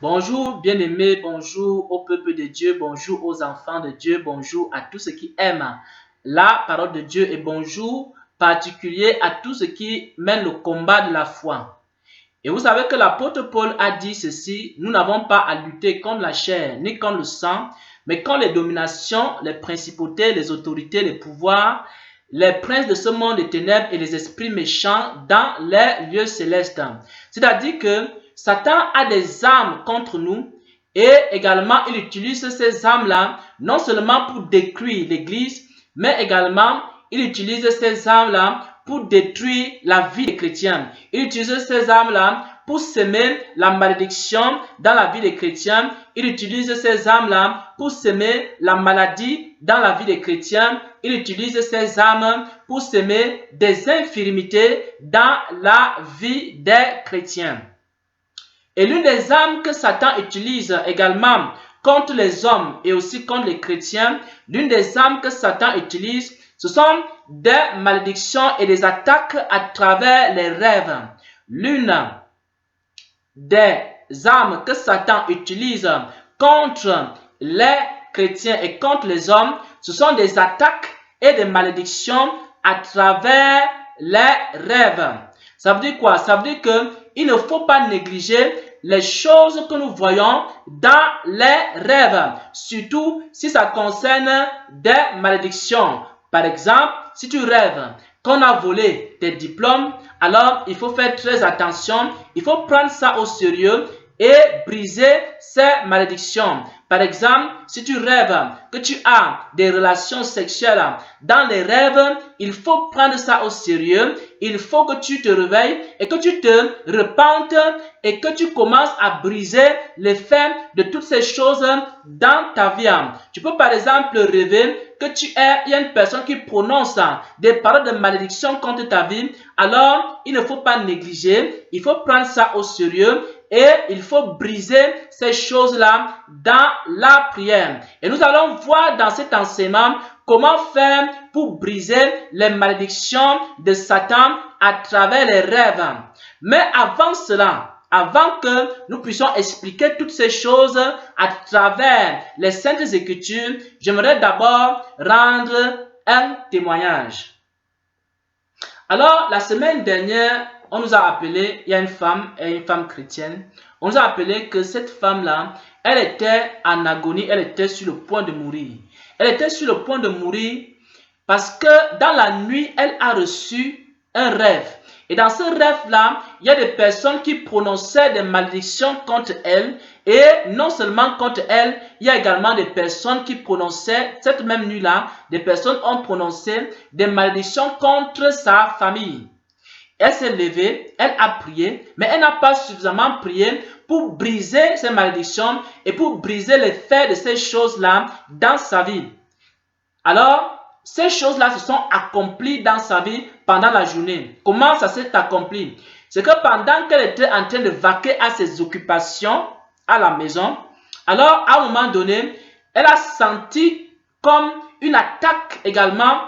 Bonjour bien-aimés, bonjour au peuple de Dieu, bonjour aux enfants de Dieu, bonjour à tous ceux qui aiment la parole de Dieu et bonjour particulier à tous ceux qui mènent le combat de la foi. Et vous savez que l'apôtre Paul a dit ceci, nous n'avons pas à lutter contre la chair ni contre le sang, mais contre les dominations, les principautés, les autorités, les pouvoirs, les princes de ce monde des ténèbres et les esprits méchants dans les lieux célestes. C'est-à-dire que Satan a des armes contre nous et également il utilise ces armes-là non seulement pour détruire l'Église, mais également il utilise ces armes-là pour détruire la vie des chrétiens. Il utilise ces armes-là pour semer la malédiction dans la vie des chrétiens. Il utilise ces armes-là pour semer la maladie dans la vie des chrétiens. Il utilise ces armes pour semer des infirmités dans la vie des chrétiens. Et l'une des armes que Satan utilise également contre les hommes et aussi contre les chrétiens, l'une des armes que Satan utilise, ce sont des malédictions et des attaques à travers les rêves. L'une des armes que Satan utilise contre les chrétiens et contre les hommes, ce sont des attaques et des malédictions à travers les rêves. Ça veut dire quoi? Ça veut dire qu'il ne faut pas négliger les choses que nous voyons dans les rêves, surtout si ça concerne des malédictions. Par exemple, si tu rêves qu'on a volé tes diplômes, alors il faut faire très attention, il faut prendre ça au sérieux et briser ces malédictions. Par exemple, si tu rêves que tu as des relations sexuelles dans les rêves, il faut prendre ça au sérieux. Il faut que tu te réveilles et que tu te repentes et que tu commences à briser l'effet de toutes ces choses dans ta vie. Tu peux par exemple rêver que il y a une personne qui prononce des paroles de malédiction contre ta vie. Alors, il ne faut pas négliger, il faut prendre ça au sérieux et il faut briser ces choses-là dans la prière. Et nous allons voir dans cet enseignement comment faire pour briser les malédictions de Satan à travers les rêves. Mais avant cela, avant que nous puissions expliquer toutes ces choses à travers les Saintes Écritures, j'aimerais d'abord rendre un témoignage. Alors, la semaine dernière, on nous a appelé, il y a une femme chrétienne, on nous a appelé que cette femme-là, elle était en agonie, elle était sur le point de mourir. Elle était sur le point de mourir parce que dans la nuit, elle a reçu un rêve. Et dans ce rêve-là, il y a des personnes qui prononçaient des malédictions contre elle. Et non seulement contre elle, il y a également des personnes qui prononçaient, cette même nuit-là, des personnes ont prononcé des malédictions contre sa famille. Elle s'est levée, elle a prié, mais elle n'a pas suffisamment prié pour briser ces malédictions et pour briser l'effet de ces choses-là dans sa vie. Alors, ces choses-là se sont accomplies dans sa vie pendant la journée. Comment ça s'est accompli? C'est que pendant qu'elle était en train de vaquer à ses occupations à la maison, alors à un moment donné, elle a senti comme une attaque également.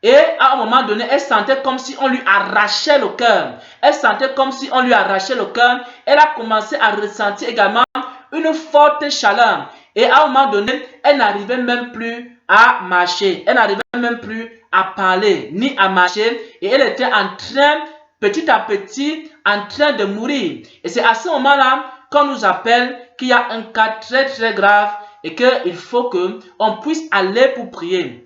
Et à un moment donné, elle sentait comme si on lui arrachait le cœur. Elle sentait comme si on lui arrachait le cœur. Elle a commencé à ressentir également une forte chaleur. Et à un moment donné, elle n'arrivait même plus à marcher. Elle n'arrivait même plus à parler, ni à marcher. Et elle était en train, petit à petit, en train de mourir. Et c'est à ce moment-là qu'on nous appelle qu'il y a un cas très très grave et qu'il faut qu'on puisse aller pour prier.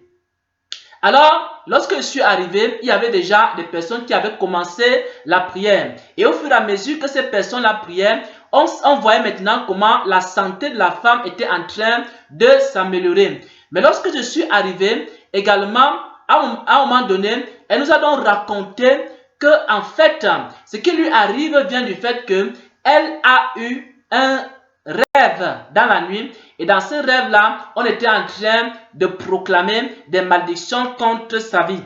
Alors, lorsque je suis arrivé, il y avait déjà des personnes qui avaient commencé la prière. Et au fur et à mesure que ces personnes la priaient, on voyait maintenant comment la santé de la femme était en train de s'améliorer. Mais lorsque je suis arrivé, également, à un moment donné, elle nous a donc raconté que, en fait, ce qui lui arrive vient du fait qu'elle a eu un rêve dans la nuit et dans ce rêve-là, on était en train de proclamer des malédictions contre sa vie.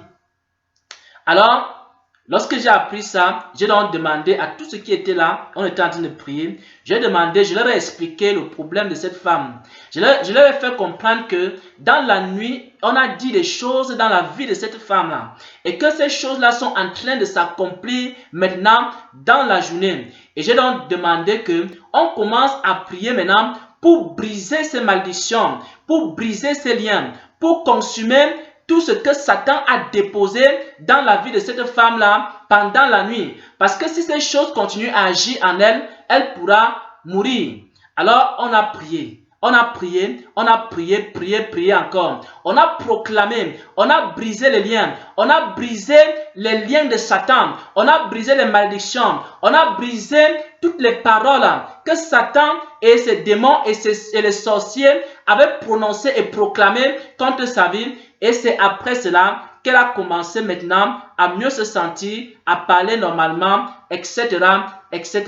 Alors, Lorsque j'ai appris ça, j'ai donc demandé à tous ceux qui étaient là, on était en train de prier, j'ai demandé, je leur ai expliqué le problème de cette femme. Je leur ai fait comprendre que dans la nuit, on a dit des choses dans la vie de cette femme-là. Et que ces choses-là sont en train de s'accomplir maintenant dans la journée. Et j'ai donc demandé que on commence à prier maintenant pour briser ces malédictions, pour briser ces liens, pour consumer tout ce que Satan a déposé dans la vie de cette femme-là pendant la nuit. Parce que si ces choses continuent à agir en elle, elle pourra mourir. Alors on a prié. On a prié, prié encore. On a proclamé, on a brisé les liens. On a brisé les liens de Satan. On a brisé les malédictions. On a brisé toutes les paroles que Satan et ses démons et les sorciers avaient prononcées et proclamées contre sa vie. Et c'est après cela qu'elle a commencé maintenant à mieux se sentir, à parler normalement, etc., etc.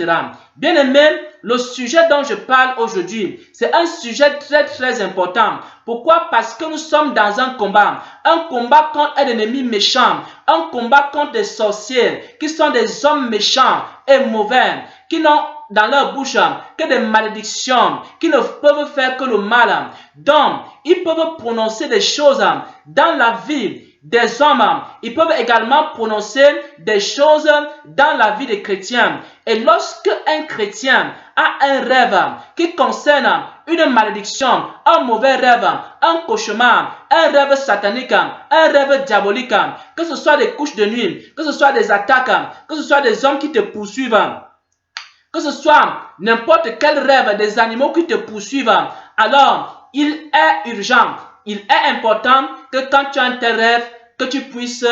Bien aimé, le sujet dont je parle aujourd'hui, c'est un sujet très important. Pourquoi? Parce que nous sommes dans un combat contre un ennemi méchant, un combat contre des sorciers qui sont des hommes méchants et mauvais, qui n'ont dans leur bouche que des malédictions, qui ne peuvent faire que le mal. Donc, ils peuvent prononcer des choses dans la vie des hommes. Ils peuvent également prononcer des choses dans la vie des chrétiens. Et lorsque un chrétien a un rêve qui concerne une malédiction, un mauvais rêve, un cauchemar, un rêve satanique, un rêve diabolique, que ce soit des couches de nuit, que ce soit des attaques, que ce soit des hommes qui te poursuivent, que ce soit n'importe quel rêve, des animaux qui te poursuivent, alors il est urgent, il est important que quand tu as un tel rêve, que tu puisses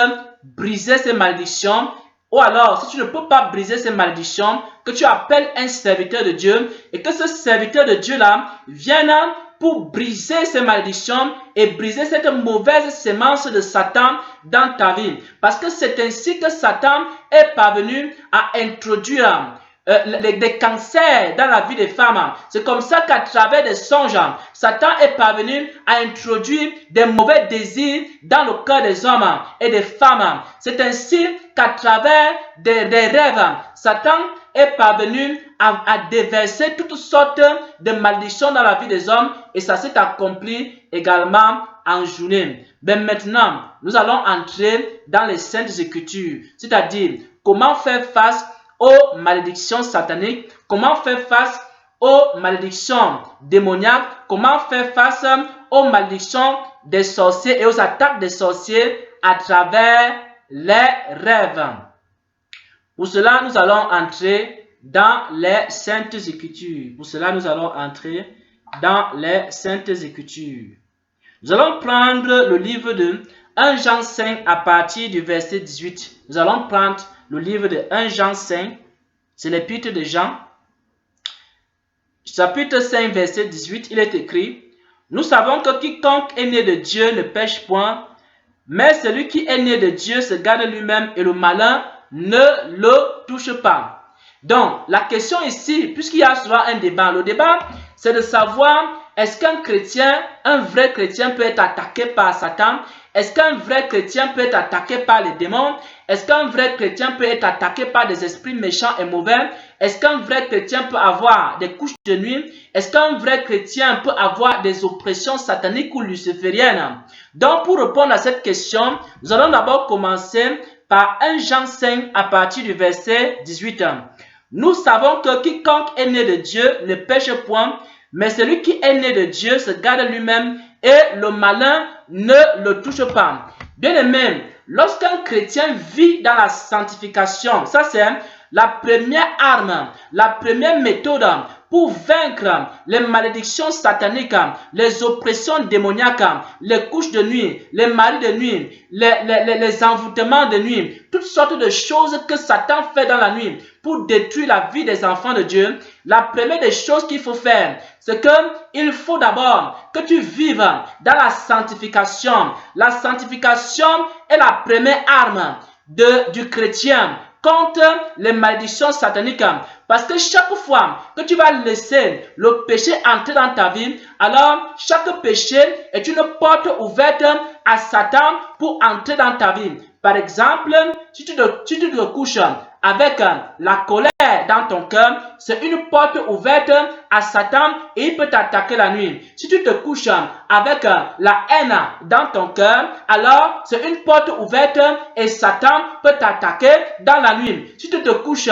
briser ces malédictions. Ou alors, si tu ne peux pas briser ces malédictions, que tu appelles un serviteur de Dieu et que ce serviteur de Dieu-là vienne pour briser ces malédictions et briser cette mauvaise sémence de Satan dans ta vie. Parce que c'est ainsi que Satan est parvenu à introduire des cancers dans la vie des femmes. C'est comme ça qu'à travers des songes, Satan est parvenu à introduire des mauvais désirs dans le cœur des hommes et des femmes. C'est ainsi qu'à travers des rêves, Satan est parvenu à déverser toutes sortes de malédictions dans la vie des hommes et ça s'est accompli également en journée. Mais maintenant, nous allons entrer dans les Saintes Écritures, c'est-à-dire comment faire face aux malédictions sataniques, comment faire face aux malédictions démoniaques, comment faire face aux malédictions des sorciers et aux attaques des sorciers à travers les rêves. Pour cela, nous allons entrer dans les Saintes Écritures. Pour cela, nous allons entrer dans les Saintes Écritures. Nous allons prendre le livre de 1 Jean 5 à partir du verset 18. Nous allons prendre le livre de 1 Jean 5, c'est l'épître de Jean. Chapitre 5, verset 18, il est écrit: nous savons que quiconque est né de Dieu ne pêche point, mais celui qui est né de Dieu se garde lui-même et le malin ne le touche pas. Donc, la question ici, puisqu'il y a souvent un débat, le débat, c'est de savoir est-ce qu'un chrétien, un vrai chrétien peut être attaqué par Satan? Est-ce qu'un vrai chrétien peut être attaqué par les démons? Est-ce qu'un vrai chrétien peut être attaqué par des esprits méchants et mauvais? Est-ce qu'un vrai chrétien peut avoir des couches de nuit? Est-ce qu'un vrai chrétien peut avoir des oppressions sataniques ou lucifériennes? Donc, pour répondre à cette question, nous allons d'abord commencer par 1 Jean 5 à partir du verset 18. Nous savons que quiconque est né de Dieu ne pêche point, mais celui qui est né de Dieu se garde lui-même et le malin ne le touche pas. Bien aimé, lorsqu'un chrétien vit dans la sanctification, ça c'est la première arme, la première méthode pour vaincre les malédictions sataniques, les oppressions démoniaques, les couches de nuit, les maris de nuit, les envoûtements de nuit, toutes sortes de choses que Satan fait dans la nuit pour détruire la vie des enfants de Dieu. La première des choses qu'il faut faire, c'est qu'il faut d'abord que tu vives dans la sanctification. La sanctification est la première arme du chrétien contre les malédictions sataniques. Parce que chaque fois que tu vas laisser le péché entrer dans ta vie, alors chaque péché est une porte ouverte à Satan pour entrer dans ta vie. Par exemple, si tu te couches avec la colère dans ton cœur, c'est une porte ouverte à Satan et il peut t'attaquer la nuit. Si tu te couches avec la haine dans ton cœur, alors c'est une porte ouverte et Satan peut t'attaquer dans la nuit. Si tu te couches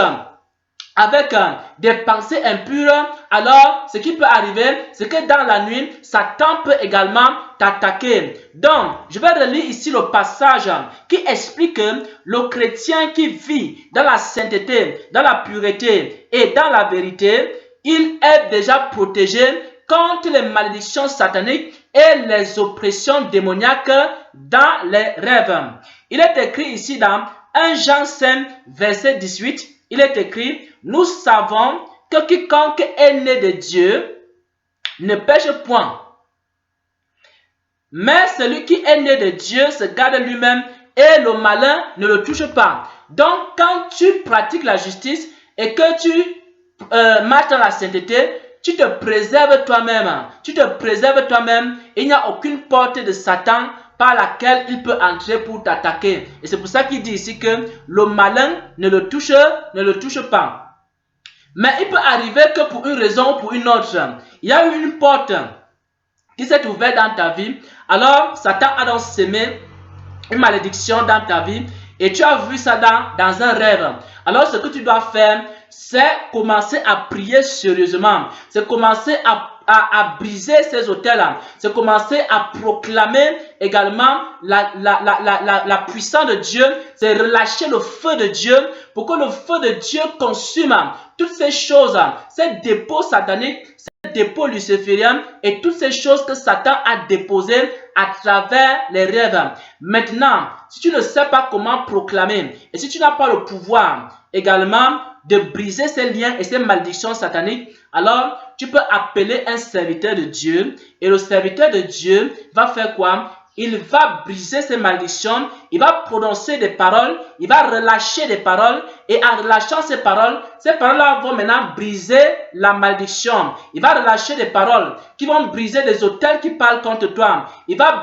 avec des pensées impures, alors ce qui peut arriver, c'est que dans la nuit, Satan peut également t'attaquer. Donc, je vais relire ici le passage qui explique que le chrétien qui vit dans la sainteté, dans la pureté et dans la vérité, il est déjà protégé contre les malédictions sataniques et les oppressions démoniaques dans les rêves. Il est écrit ici dans 1 Jean 5, verset 18, il est écrit, nous savons que quiconque est né de Dieu ne pêche point. Mais celui qui est né de Dieu se garde lui-même et le malin ne le touche pas. Donc, quand tu pratiques la justice et que tu marches dans la sainteté, tu te préserves toi-même. Tu te préserves toi-même. Il n'y a aucune porte de Satan par laquelle il peut entrer pour t'attaquer. Et c'est pour ça qu'il dit ici que le malin ne le touche pas. Mais il peut arriver que pour une raison ou pour une autre, il y a eu une porte qui s'est ouverte dans ta vie. Alors, Satan a donc semé une malédiction dans ta vie et tu as vu ça dans un rêve. Alors, ce que tu dois faire, c'est commencer à prier sérieusement. C'est commencer à briser ces autels-là. C'est commencer à proclamer également la puissance de Dieu. C'est relâcher le feu de Dieu pour que le feu de Dieu consume toutes ces choses, ces dépôts sataniques, ces dépôts lucifériens et toutes ces choses que Satan a déposées à travers les rêves. Maintenant, si tu ne sais pas comment proclamer et si tu n'as pas le pouvoir également de briser ces liens et ces malédictions sataniques, alors tu peux appeler un serviteur de Dieu et le serviteur de Dieu va faire quoi? Il va briser ces malédictions, il va prononcer des paroles, il va relâcher des paroles et en relâchant ces paroles-là vont maintenant briser la malédiction. Il va relâcher des paroles qui vont briser des autels qui parlent contre toi. Il va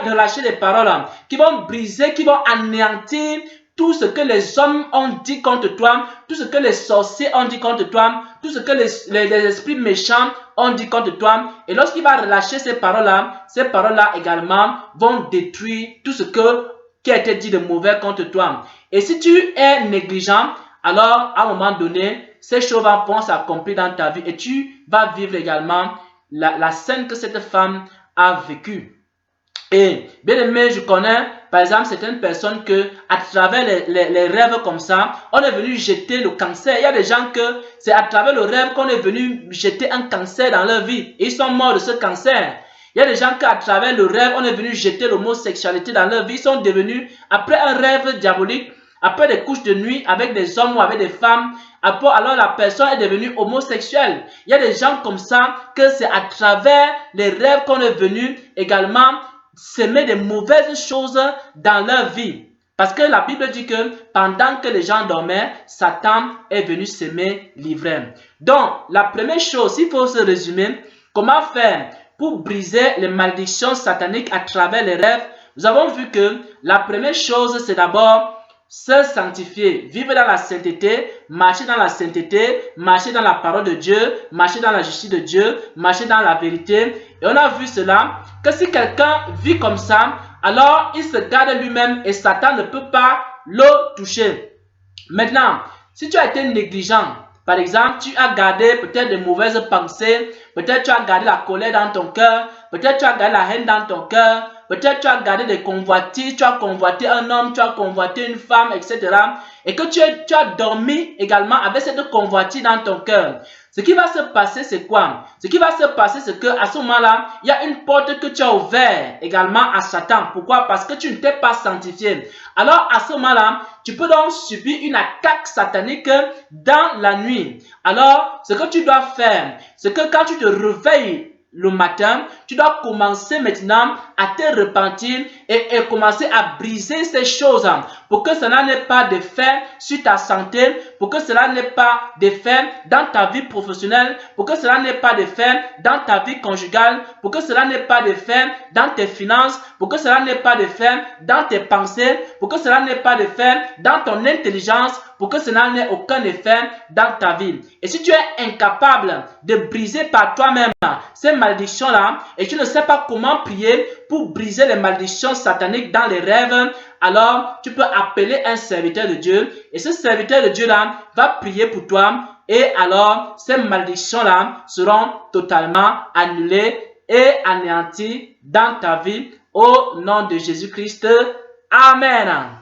relâcher des paroles qui vont briser, qui vont anéantir tout ce que les hommes ont dit contre toi, tout ce que les sorciers ont dit contre toi, tout ce que les esprits méchants ont dit contre toi. Et lorsqu'il va relâcher ces paroles-là également vont détruire tout ce qui a été dit de mauvais contre toi. Et si tu es négligent, alors à un moment donné, ces choses vont s'accomplir dans ta vie et tu vas vivre également la scène que cette femme a vécue. Et bien aimé, je connais par exemple certaines personnes que à travers les rêves comme ça, on est venu jeter le cancer. Il y a des gens que c'est à travers le rêve qu'on est venu jeter un cancer dans leur vie et ils sont morts de ce cancer. Il y a des gens qu'à travers le rêve, on est venu jeter l'homosexualité dans leur vie. Ils sont devenus, après un rêve diabolique, après des couches de nuit avec des hommes ou avec des femmes, alors la personne est devenue homosexuelle. Il y a des gens comme ça que c'est à travers les rêves qu'on est venu également semer des mauvaises choses dans leur vie. Parce que la Bible dit que pendant que les gens dormaient, Satan est venu semer l'ivraie. Donc, la première chose, s'il faut se résumer, comment faire pour briser les malédictions sataniques à travers les rêves? Nous avons vu que la première chose, c'est d'abord se sanctifier, vivre dans la sainteté, marcher dans la sainteté, marcher dans la parole de Dieu, marcher dans la justice de Dieu, marcher dans la vérité. Et on a vu cela, que si quelqu'un vit comme ça, alors il se garde lui-même et Satan ne peut pas le toucher. Maintenant, si tu as été négligent, par exemple, tu as gardé peut-être de mauvaises pensées, peut-être tu as gardé la colère dans ton cœur, peut-être tu as gardé la haine dans ton cœur, peut-être tu as gardé des convoitises, tu as convoité un homme, tu as convoité une femme, etc. Et que tu as dormi également avec cette convoitise dans ton cœur. Ce qui va se passer, c'est quoi? Ce qui va se passer, c'est qu'à ce moment-là, il y a une porte que tu as ouverte également à Satan. Pourquoi? Parce que tu ne t'es pas sanctifié. Alors, à ce moment-là, tu peux donc subir une attaque satanique dans la nuit. Alors, ce que tu dois faire, c'est que quand tu te réveilles le matin, tu dois commencer maintenant à te repentir et commencer à briser ces choses pour que cela n'ait pas d'effet sur ta santé, pour que cela n'ait pas d'effet dans ta vie professionnelle, pour que cela n'ait pas d'effet dans ta vie conjugale, pour que cela n'ait pas d'effet dans tes finances, pour que cela n'ait pas d'effet dans tes pensées, pour que cela n'ait pas d'effet dans ton intelligence, pour que cela n'ait aucun effet dans ta vie. Et si tu es incapable de briser par toi-même ces malédictions-là et tu ne sais pas comment prier pour briser les malédictions sataniques dans les rêves, alors tu peux appeler un serviteur de Dieu et ce serviteur de Dieu-là va prier pour toi et alors ces malédictions-là seront totalement annulées et anéanties dans ta vie au nom de Jésus-Christ. Amen.